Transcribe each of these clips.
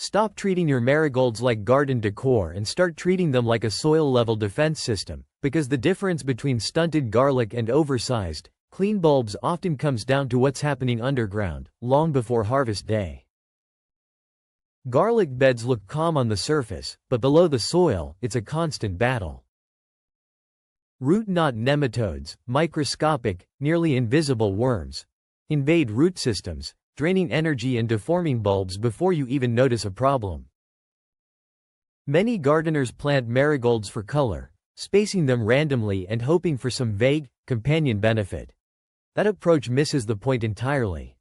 Stop treating your marigolds like garden decor and start treating them like a soil-level defense system, because the difference between stunted garlic and oversized, clean bulbs often comes down to what's happening underground, long before harvest day. Garlic beds look calm on the surface, but below the soil, it's a constant battle. Root knot nematodes, microscopic, nearly invisible worms, invade root systems, draining energy and deforming bulbs before you even notice a problem. Many gardeners plant marigolds for color, spacing them randomly and hoping for some vague, companion benefit. That approach misses the point entirely.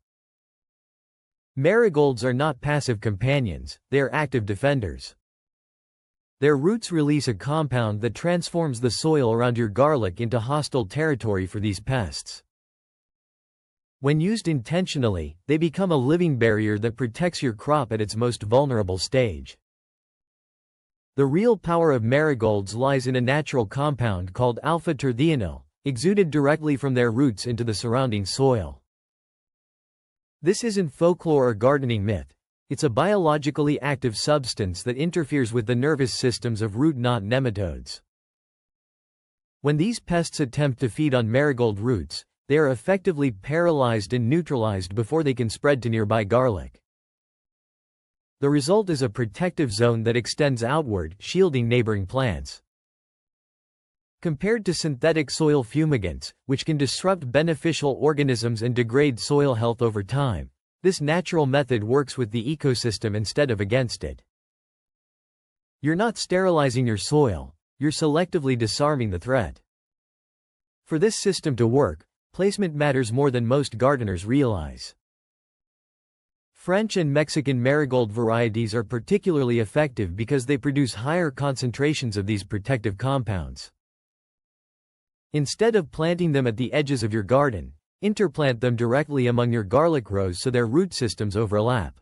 Marigolds are not passive companions, they are active defenders. Their roots release a compound that transforms the soil around your garlic into hostile territory for these pests. When used intentionally, they become a living barrier that protects your crop at its most vulnerable stage. The real power of marigolds lies in a natural compound called alpha-terthional, exuded directly from their roots into the surrounding soil. This isn't folklore or gardening myth. It's a biologically active substance that interferes with the nervous systems of root knot nematodes. When these pests attempt to feed on marigold roots, they are effectively paralyzed and neutralized before they can spread to nearby garlic. The result is a protective zone that extends outward, shielding neighboring plants. Compared to synthetic soil fumigants, which can disrupt beneficial organisms and degrade soil health over time, this natural method works with the ecosystem instead of against it. You're not sterilizing your soil, you're selectively disarming the threat. For this system to work, placement matters more than most gardeners realize. French and Mexican marigold varieties are particularly effective because they produce higher concentrations of these protective compounds. Instead of planting them at the edges of your garden, interplant them directly among your garlic rows so their root systems overlap.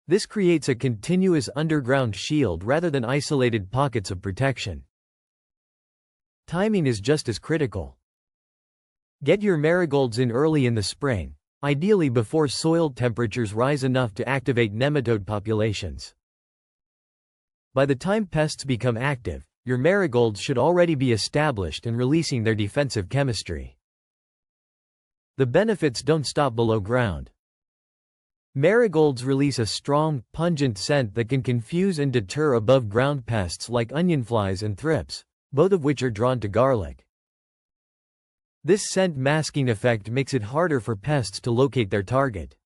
This creates a continuous underground shield rather than isolated pockets of protection. Timing is just as critical. Get your marigolds in early in the spring, ideally before soil temperatures rise enough to activate nematode populations. By the time pests become active, your marigolds should already be established and releasing their defensive chemistry. The benefits don't stop below ground. Marigolds release a strong, pungent scent that can confuse and deter above-ground pests like onion flies and thrips, both of which are drawn to garlic. This scent masking effect makes it harder for pests to locate their target.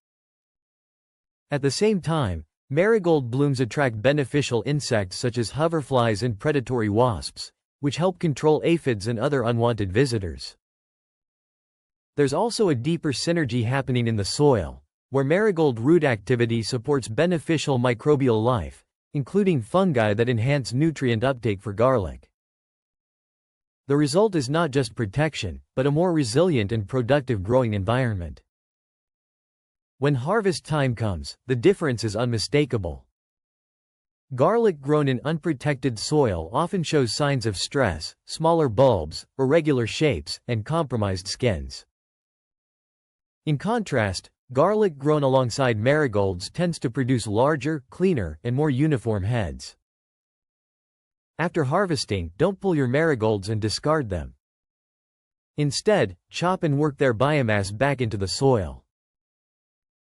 At the same time, marigold blooms attract beneficial insects such as hoverflies and predatory wasps, which help control aphids and other unwanted visitors. There's also a deeper synergy happening in the soil, where marigold root activity supports beneficial microbial life, including fungi that enhance nutrient uptake for garlic. The result is not just protection, but a more resilient and productive growing environment. When harvest time comes, the difference is unmistakable. Garlic grown in unprotected soil often shows signs of stress, smaller bulbs, irregular shapes, and compromised skins. In contrast, garlic grown alongside marigolds tends to produce larger, cleaner, and more uniform heads. After harvesting, don't pull your marigolds and discard them. Instead, chop and work their biomass back into the soil.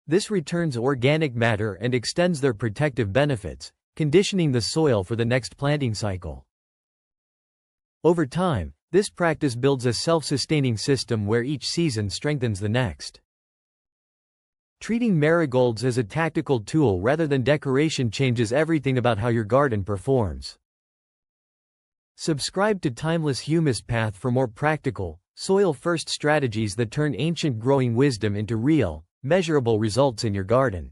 This returns organic matter and extends their protective benefits, conditioning the soil for the next planting cycle. Over time, this practice builds a self-sustaining system where each season strengthens the next. Treating marigolds as a tactical tool rather than decoration changes everything about how your garden performs. Subscribe to Timeless Humus Path for more practical, soil-first strategies that turn ancient growing wisdom into real, measurable results in your garden.